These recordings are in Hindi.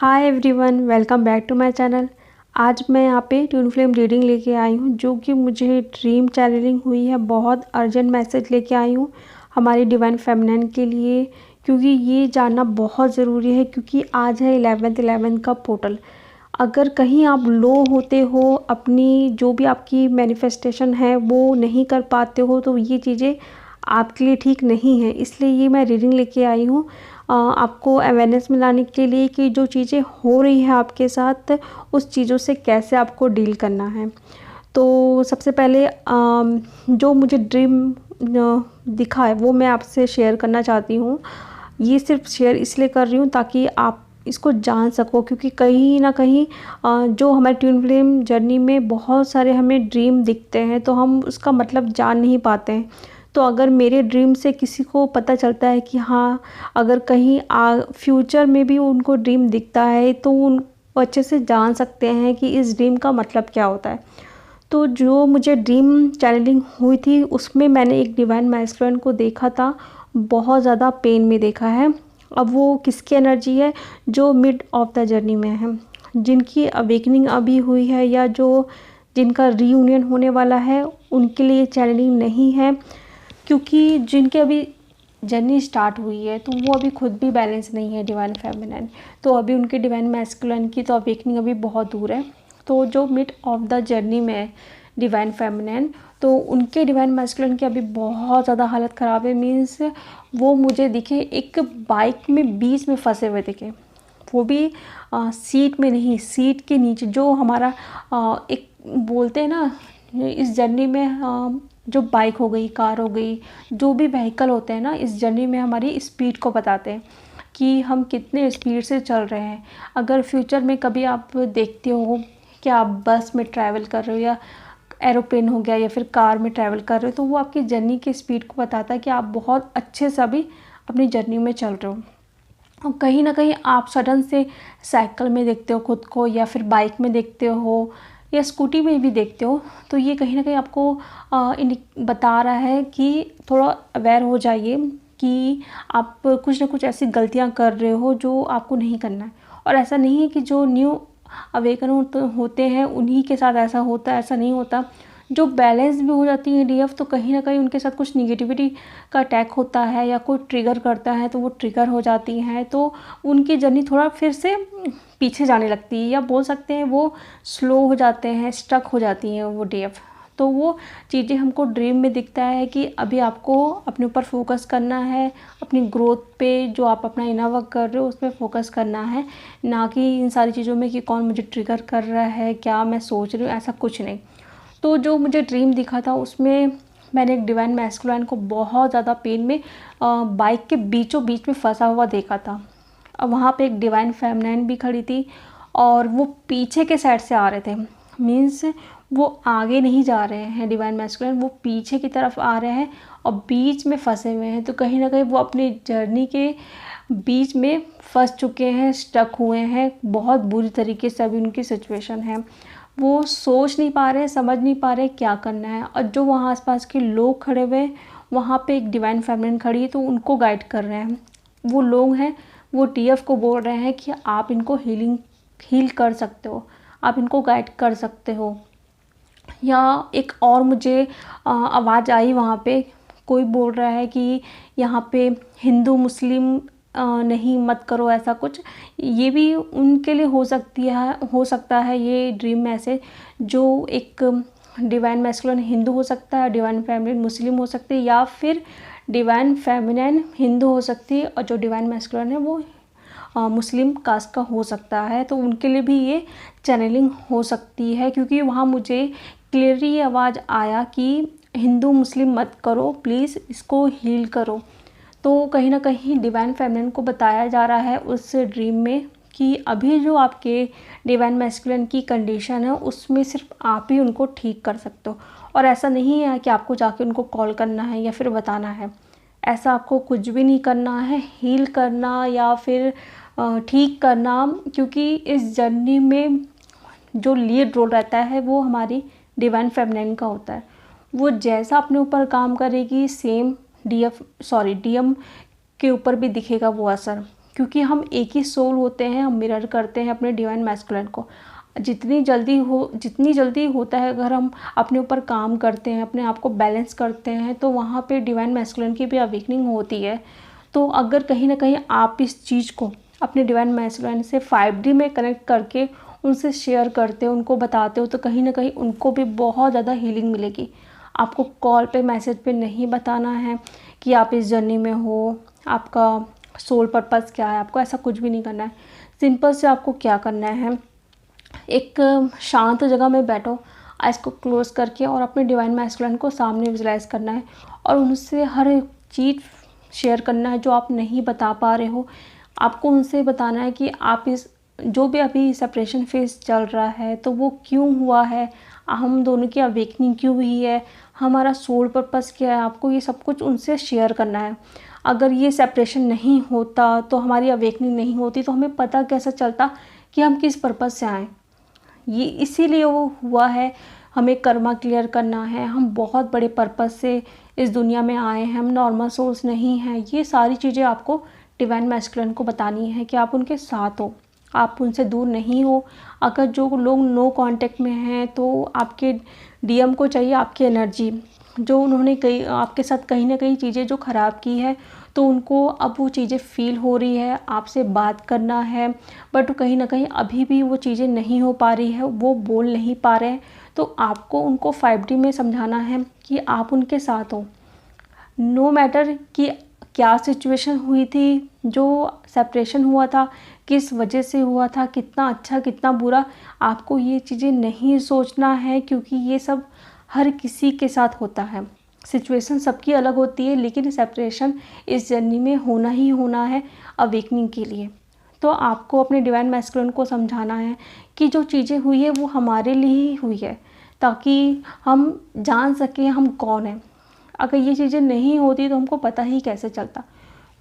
Hi everyone, welcome back to my channel. आज मैं यहाँ पे ट्विन फ्लेम रीडिंग लेके आई हूँ जो कि मुझे ड्रीम चैनलिंग हुई है। बहुत अर्जेंट मैसेज लेके आई हूँ हमारी डिवाइन फेमिनिन के लिए, क्योंकि ये जानना बहुत ज़रूरी है। क्योंकि आज है 11/11 का पोर्टल। अगर कहीं आप लो होते हो, अपनी जो भी आपकी मैनिफेस्टेशन है वो नहीं कर पाते हो, तो ये चीज़ें आपके लिए ठीक नहीं है। इसलिए ये मैं रीडिंग लेके आई हूँ आपको अवेयरनेस में लाने के लिए कि जो चीज़ें हो रही है आपके साथ, उस चीज़ों से कैसे आपको डील करना है। तो सबसे पहले जो मुझे ड्रीम दिखा है वो मैं आपसे शेयर करना चाहती हूँ। ये सिर्फ शेयर इसलिए कर रही हूँ ताकि आप इसको जान सको, क्योंकि कहीं ना कहीं जो हमारे ट्विन फ्लेम जर्नी में बहुत सारे हमें ड्रीम दिखते हैं तो हम उसका मतलब जान नहीं पाते हैं। तो अगर मेरे ड्रीम से किसी को पता चलता है कि हाँ, अगर कहीं फ्यूचर में भी उनको ड्रीम दिखता है तो उन अच्छे से जान सकते हैं कि इस ड्रीम का मतलब क्या होता है। तो जो मुझे ड्रीम चैनलिंग हुई थी उसमें मैंने एक डिवाइन मैस्कुलिन को देखा था, बहुत ज़्यादा पेन में देखा है। अब वो किसकी एनर्जी है? जो मिड ऑफ द जर्नी में है, जिनकी अवेकनिंग अभी हुई है या जो जिनका रीयूनियन होने वाला है, उनके लिए चैनलिंग नहीं है। क्योंकि जिनके अभी जर्नी स्टार्ट हुई है तो वो अभी खुद भी बैलेंस नहीं है डिवाइन फेमिनिन, तो अभी उनके डिवाइन मैस्कुलिन की तो अवेकनिंग अभी बहुत दूर है। तो जो मिड ऑफ द जर्नी में है डिवाइन फेमिनिन, तो उनके डिवाइन मैस्कुलिन की अभी बहुत ज़्यादा हालत ख़राब है। मीन्स वो मुझे दिखे एक बाइक में बीच में फंसे हुए दिखे, वो भी सीट में नहीं, सीट के नीचे। जो हमारा एक बोलते हैं ना, इस जर्नी में जो बाइक हो गई, कार हो गई, जो भी व्हीकल होते हैं ना, इस जर्नी में हमारी स्पीड को बताते हैं कि हम कितने स्पीड से चल रहे हैं। अगर फ्यूचर में कभी आप देखते हो कि आप बस में ट्रैवल कर रहे हो या एरोप्लेन हो गया या फिर कार में ट्रैवल कर रहे हो, तो वो आपकी जर्नी की स्पीड को बताता है कि आप बहुत अच्छे से अभी अपनी जर्नी में चल रहे हो। और कहीं ना कहीं आप सडन से साइकिल में देखते हो खुद को, या फिर बाइक में देखते हो, या स्कूटी में भी देखते हो, तो ये कहीं ना कहीं आपको बता रहा है कि थोड़ा अवेयर हो जाइए कि आप कुछ ना कुछ ऐसी गलतियां कर रहे हो जो आपको नहीं करना है। और ऐसा नहीं है कि जो न्यू अवेकन होते हैं उन्हीं के साथ ऐसा होता है, ऐसा नहीं होता। जो बैलेंस भी हो जाती है डीएफ, तो कहीं ना कहीं उनके साथ कुछ निगेटिविटी का अटैक होता है या कोई ट्रिगर करता है तो वो ट्रिगर हो जाती हैं, तो उनकी जर्नी थोड़ा फिर से पीछे जाने लगती है, या बोल सकते हैं वो स्लो हो जाते हैं, स्टक हो जाती हैं वो डीएफ। तो वो चीज़ें हमको ड्रीम में दिखता है कि अभी आपको अपने ऊपर फोकस करना है, अपनी ग्रोथ पे, जो आप अपना इनर वर्क कर रहे हो उस पर फोकस करना है, ना कि इन सारी चीज़ों में कि कौन मुझे ट्रिगर कर रहा है, क्या मैं सोच रही हूँ, ऐसा कुछ नहीं। तो जो मुझे ड्रीम दिखा था उसमें मैंने एक डिवाइन मैस्कुलिन को बहुत ज़्यादा पेन में बाइक के बीचों बीच में फंसा हुआ देखा था। अब वहाँ पे एक डिवाइन फेमिनिन भी खड़ी थी और वो पीछे के साइड से आ रहे थे। मीन्स वो आगे नहीं जा रहे हैं डिवाइन मैस्कुलिन, वो पीछे की तरफ आ रहे हैं और बीच में फंसे हुए हैं। तो कहीं ना कहीं वो अपनी जर्नी के बीच में फंस चुके हैं, स्टक हुए हैं। बहुत बुरी तरीके से अभी उनकी सिचुएशन है, वो सोच नहीं पा रहे, समझ नहीं पा रहे क्या करना है। और जो वहाँ आसपास के लोग खड़े हुए हैं, वहाँ पे एक डिवाइन फेमिनिन खड़ी है तो उनको गाइड कर रहे हैं। वो लोग हैं, वो टीएफ को बोल रहे हैं कि आप इनको हील कर सकते हो, आप इनको गाइड कर सकते हो। या एक और मुझे आवाज़ आई वहाँ पे, कोई बोल रहा है कि यहाँ पे हिंदू मुस्लिम नहीं मत करो, ऐसा कुछ। ये भी उनके लिए हो सकता है ये ड्रीम मैसेज। जो एक डिवाइन मैस्कुलिन हिंदू हो सकता है, डिवाइन फेमिनिन मुस्लिम हो सकती है, या फिर डिवाइन फेमिनिन हिंदू हो सकती है और जो डिवाइन मैस्कुलिन है वो मुस्लिम कास्ट का हो सकता है। तो उनके लिए भी ये चैनलिंग हो सकती है, क्योंकि वहाँ मुझे क्लियरली ये आवाज़ आया कि हिंदू मुस्लिम मत करो, प्लीज़ इसको हील करो। तो कहीं ना कहीं डिवाइन फेमिनिन को बताया जा रहा है उस ड्रीम में कि अभी जो आपके डिवाइन मैस्कुलिन की कंडीशन है उसमें सिर्फ आप ही उनको ठीक कर सकते हो। और ऐसा नहीं है कि आपको जाके उनको कॉल करना है या फिर बताना है, ऐसा आपको कुछ भी नहीं करना है। हील करना या फिर ठीक करना, क्योंकि इस जर्नी में जो लीड रोल रहता है वो हमारी डिवाइन फेमिनिन का होता है। वो जैसा अपने ऊपर काम करेगी सेम डीएम के ऊपर भी दिखेगा वो असर, क्योंकि हम एक ही सोल होते हैं, हम मिरर करते हैं अपने डिवाइन मैस्कुलिन को। जितनी जल्दी होता है, अगर हम अपने ऊपर काम करते हैं, अपने आप को बैलेंस करते हैं, तो वहाँ पे डिवाइन मैस्कुलिन की भी अवेकनिंग होती है। तो अगर कहीं ना कहीं आप इस चीज़ को अपने डिवाइन मैस्कुलिन से 5D में कनेक्ट करके उनसे शेयर करते हो, उनको बताते हो, तो कहीं ना कहीं उनको भी बहुत ज़्यादा हीलिंग मिलेगी। आपको कॉल पे, मैसेज पे नहीं बताना है कि आप इस जर्नी में हो, आपका सोल पर्पस क्या है, आपको ऐसा कुछ भी नहीं करना है। सिंपल से आपको क्या करना है, एक शांत जगह में बैठो, आइज को क्लोज करके, और अपने डिवाइन मैस्कुलिन को सामने विजुलाइज करना है और उनसे हर एक चीज़ शेयर करना है जो आप नहीं बता पा रहे हो। आपको उनसे बताना है कि आप इस जो भी अभी सेपरेशन फेज चल रहा है तो वो क्यों हुआ है, हम दोनों की अवेकनिंग क्यों हुई है, हमारा सोल पर्पस क्या है। आपको ये सब कुछ उनसे शेयर करना है। अगर ये सेपरेशन नहीं होता तो हमारी अवेकनिंग नहीं होती, तो हमें पता कैसा चलता कि हम किस पर्पस से आए। ये इसीलिए वो हुआ है, हमें कर्मा क्लियर करना है। हम बहुत बड़े पर्पस से इस दुनिया में आए हैं, हम नॉर्मल सोल्स नहीं हैं। ये सारी चीज़ें आपको डिवाइन मैस्कुलिन को बतानी है कि आप उनके साथ हो, आप उनसे दूर नहीं हो। अगर जो लोग नो कांटेक्ट में हैं तो आपके डीएम को चाहिए आपकी एनर्जी, जो उन्होंने कई आपके साथ कहीं ना कहीं चीज़ें जो ख़राब की है, तो उनको अब वो चीज़ें फ़ील हो रही है, आपसे बात करना है, बट कहीं ना कहीं अभी भी वो चीज़ें नहीं हो पा रही है, वो बोल नहीं पा रहे हैं। तो आपको उनको 5D में समझाना है कि आप उनके साथ हो। नो मैटर कि क्या सिचुएशन हुई थी, जो सेपरेशन हुआ था किस वजह से हुआ था, कितना अच्छा कितना बुरा, आपको ये चीज़ें नहीं सोचना है, क्योंकि ये सब हर किसी के साथ होता है। सिचुएशन सबकी अलग होती है, लेकिन सेपरेशन इस जर्नी में होना ही होना है अवेकनिंग के लिए। तो आपको अपने डिवाइन मैस्कुलिन को समझाना है कि जो चीज़ें हुई है वो हमारे लिए ही हुई है, ताकि हम जान सकें हम कौन हैं। अगर ये चीज़ें नहीं होती तो हमको पता ही कैसे चलता।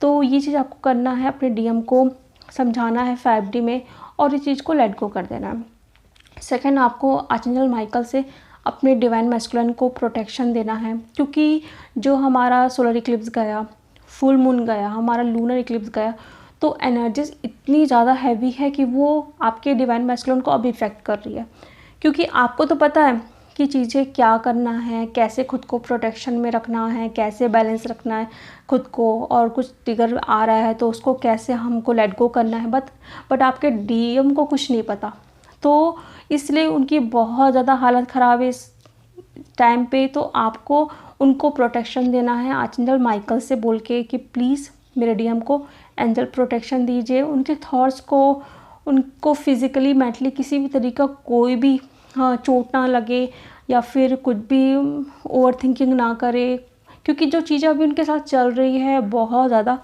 तो ये चीज़ आपको करना है, अपने डीएम को समझाना है 5D में, और इस चीज़ को लेट गो कर देना है। सेकंड, आपको आर्चेंजल माइकल से अपने डिवाइन मैस्कुलिन को प्रोटेक्शन देना है, क्योंकि जो हमारा सोलर इक्लिप्स गया, फुल मून गया, हमारा लूनर इक्लिप्स गया, तो एनर्जीज इतनी ज़्यादा हैवी है कि वो आपके डिवाइन मैस्कुलिन को अब इफ़ेक्ट कर रही है। क्योंकि आपको तो पता है कि चीज़ें क्या करना है, कैसे खुद को प्रोटेक्शन में रखना है, कैसे बैलेंस रखना है खुद को, और कुछ ट्रिगर आ रहा है तो उसको कैसे हमको लेट गो करना है, बट आपके डीएम को कुछ नहीं पता। तो इसलिए उनकी बहुत ज़्यादा हालत ख़राब है इस टाइम पे। तो आपको उनको प्रोटेक्शन देना है आर्चेंजल माइकल से बोल के कि प्लीज़ मेरे डीएम को एंजल प्रोटेक्शन दीजिए। उनके थॉट्स को, उनको फिज़िकली मेंटली किसी भी तरीका कोई भी चोट ना लगे, या फिर कुछ भी ओवर थिंकिंग ना करे, क्योंकि जो चीज़ें अभी उनके साथ चल रही है बहुत ज़्यादा,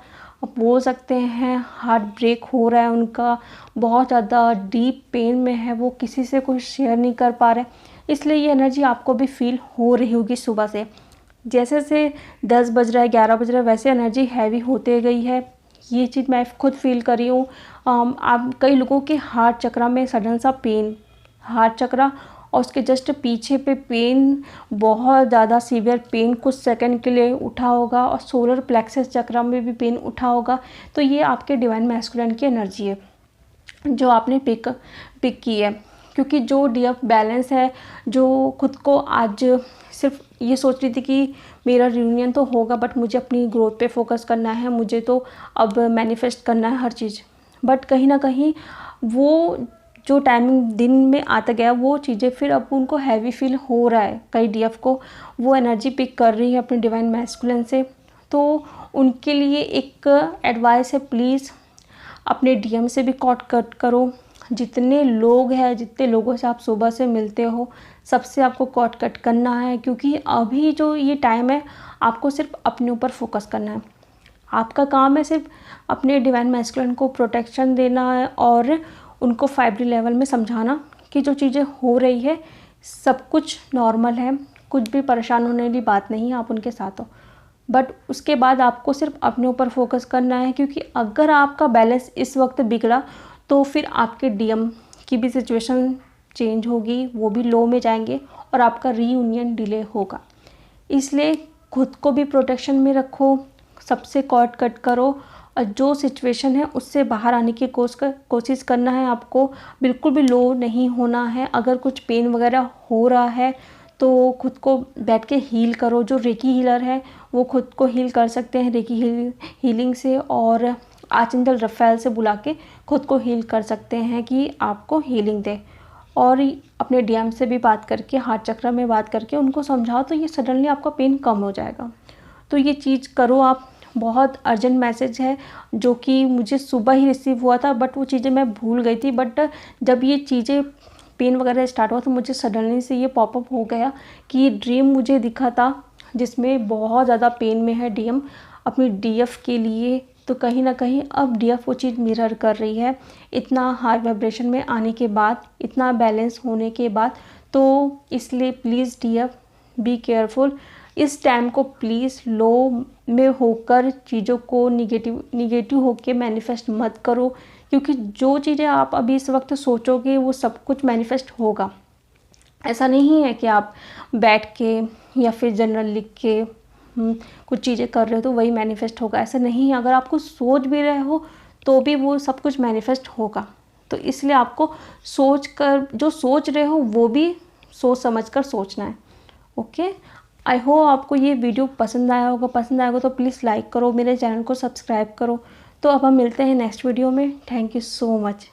आप बोल सकते हैं हार्ट ब्रेक हो रहा है उनका, बहुत ज़्यादा डीप पेन में है, वो किसी से कुछ शेयर नहीं कर पा रहे। इसलिए ये एनर्जी आपको भी फील हो रही होगी सुबह से, जैसे से 10 बज रहा है, 11 बज रहा है, वैसे एनर्जी हैवी होते गई है। ये चीज़ मैं खुद फील कर रही हूँ। आप कई लोगों के हार्ट चक्रा में सडन सा पेन, हार्ट चक्रा और उसके जस्ट पीछे पे पेन, बहुत ज़्यादा सीवियर पेन कुछ सेकंड के लिए उठा होगा, और सोलर प्लेक्सस चक्रा में भी पेन उठा होगा। तो ये आपके डिवाइन मैस्कुलिन की एनर्जी है जो आपने पिक की है। क्योंकि जो डीएफ बैलेंस है, जो खुद को आज सिर्फ ये सोच रही थी कि मेरा रियूनियन तो होगा, बट मुझे अपनी ग्रोथ पे फोकस करना है, मुझे तो अब मैनिफेस्ट करना है हर चीज़, बट कहीं ना कहीं वो जो टाइमिंग दिन में आता गया, वो चीज़ें फिर अब उनको हैवी फील हो रहा है। कई डीएफ को वो एनर्जी पिक कर रही है अपने डिवाइन मैस्कुलिन से। तो उनके लिए एक एडवाइस है, प्लीज़ अपने डीएम से भी कट करो। जितने लोग हैं, जितने लोगों से आप सुबह से मिलते हो, सबसे आपको कट करना है, क्योंकि अभी जो ये टाइम है आपको सिर्फ अपने ऊपर फोकस करना है। आपका काम है सिर्फ अपने डिवाइन मैस्कुलिन को प्रोटेक्शन देना है, और उनको 5D लेवल में समझाना कि जो चीज़ें हो रही है सब कुछ नॉर्मल है, कुछ भी परेशान होने वाली बात नहीं है, आप उनके साथ हो। बट उसके बाद आपको सिर्फ अपने ऊपर फोकस करना है, क्योंकि अगर आपका बैलेंस इस वक्त बिगड़ा तो फिर आपके डीएम की भी सिचुएशन चेंज होगी, वो भी लो में जाएंगे और आपका रीयूनियन डिले होगा। इसलिए खुद को भी प्रोटेक्शन में रखो, सबसे कट करो, जो सिचुएशन है उससे बाहर आने की कोशिश करना है आपको। बिल्कुल भी लो नहीं होना है। अगर कुछ पेन वगैरह हो रहा है तो खुद को बैठ के हील करो। जो रेकी हीलर है वो खुद को हील कर सकते हैं रेकी हीलिंग से, और आर्चेंजल रफेल से बुला के खुद को हील कर सकते हैं कि आपको हीलिंग दे। और अपने डीएम से भी बात करके, हार्ट चक्र में बात करके उनको समझाओ तो ये सडनली आपका पेन कम हो जाएगा। तो ये चीज़ करो आप। बहुत अर्जेंट मैसेज है जो कि मुझे सुबह ही रिसीव हुआ था, बट वो चीज़ें मैं भूल गई थी। बट जब ये चीज़ें पेन वगैरह स्टार्ट हुआ तो मुझे सडनली से ये पॉपअप हो गया कि ये ड्रीम मुझे दिखा था जिसमें बहुत ज़्यादा पेन में है डीएम अपनी डीएफ के लिए। तो कहीं ना कहीं अब डीएफ वो चीज़ मिरर कर रही है। इतना हाई वाइब्रेशन में आने के बाद, इतना बैलेंस होने के बाद, तो इसलिए प्लीज़ डीएफ बी केयरफुल। इस टाइम को प्लीज़ लो में होकर चीज़ों को निगेटिव होकर मैनिफेस्ट मत करो, क्योंकि जो चीज़ें आप अभी इस वक्त सोचोगे वो सब कुछ मैनिफेस्ट होगा। ऐसा नहीं है कि आप बैठ के या फिर जनरल लिख के कुछ चीज़ें कर रहे हो तो वही मैनिफेस्ट होगा। ऐसा नहीं है। अगर आप कुछ सोच भी रहे हो तो भी वो सब कुछ मैनिफेस्ट होगा। तो इसलिए आपको सोच कर, जो सोच रहे हो वो भी सोच समझ कर सोचना है। ओके, आई होप आपको ये वीडियो पसंद आया होगा। पसंद आएगा तो प्लीज़ लाइक करो, मेरे चैनल को सब्सक्राइब करो। तो अब हम मिलते हैं नेक्स्ट वीडियो में। Thank you so much.